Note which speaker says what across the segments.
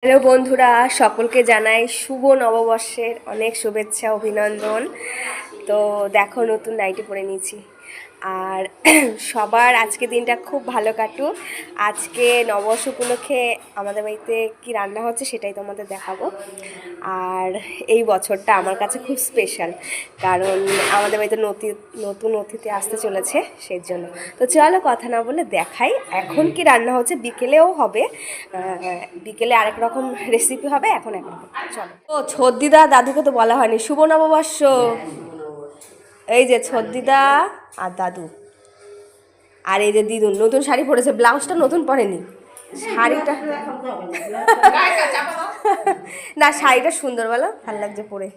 Speaker 1: Hello বন্ধুরা, সকলকে জানাই শুভ নববর্ষের অনেক শুভেচ্ছা অভিনন্দন। তো দেখো, নতুন নাইটি পরে নিয়েছি। আর সবার আজকে দিনটা খুব ভালো কাটুক। আজকে নববর্ষ উপলক্ষে আমাদের বাড়িতে কি রান্না হচ্ছে সেটাই তোমাদের দেখাবো। আর এই বছরটা আমার কাছে খুব স্পেশাল, কারণ আমাদের বাড়িতে নতুন অতিথি আসতে চলেছে, সেই জন্য। তো চলো কথা না বলে দেখাই এখন কি রান্না হচ্ছে। বিকেলেও হবে, বিকেলে আরেক রকম রেসিপি হবে, এখন একরকম। চলো। ও ছদ্দিদা দাদুকে তো বলা হয়নি শুভ নববর্ষ। এই যে ছদ্দিদা আর দাদু, আর এই যে দিদুন নতুন শাড়ি পরেছে, ব্লাউজটা নতুন পরেনি, শাড়িটা না, শাড়িটা সুন্দর, বলো ভাল লাগছে পরে,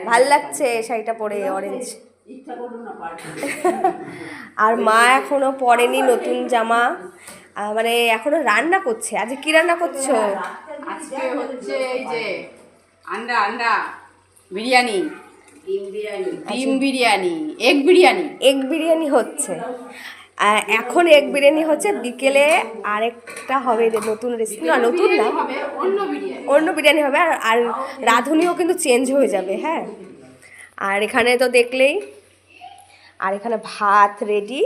Speaker 1: ভাল লাগছে শাড়িটা পরে, অরেঞ্জ। আর মা এখনো পরেনি নতুন জামা, মানে এখনো রান্না করছে। আজকে কি রান্না করছো?
Speaker 2: আজকে হচ্ছে এই যে আন্ডা বিরিয়ানি, ডিম বিরিয়ানি, এগ
Speaker 1: বিরিয়ানি হচ্ছে। এখন এগ বিরিয়ানি হচ্ছে, বিকেলে আরেকটা হবে নতুন রেসিপি, না নতুন না, অন্য বিরিয়ানি হবে। আর রাঁধুনিও কিন্তু চেঞ্জ হয়ে যাবে, হ্যাঁ। আর এখানে তো দেখলেই, আর এখানে ভাত রেডি,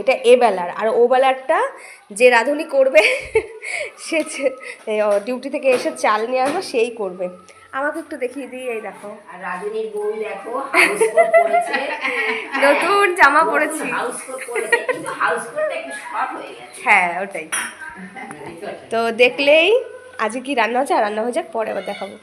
Speaker 1: এটা এবেলার। আর ও বেলারটা যে রাঁধুনি করবে সে ডিউটি থেকে এসে চাল নিয়ে আসবে, সেই করবে। আমাকে একটু দেখিয়ে দিই, এই দেখো।
Speaker 3: আর রাধুনির বউ দেখো হাউস কোট পরেছে,
Speaker 1: নতুন জামা পরেছি।
Speaker 3: হাউস কোট পরেছে, কিন্তু হাউস কোটটা একটু শর্ট হয়ে গেছে।
Speaker 1: হ্যাঁ, ওটাই। তো দেখলেই আজকে কি রান্না হচ্ছে, আর রান্না হয়ে যাক, পরে আবার দেখাবো।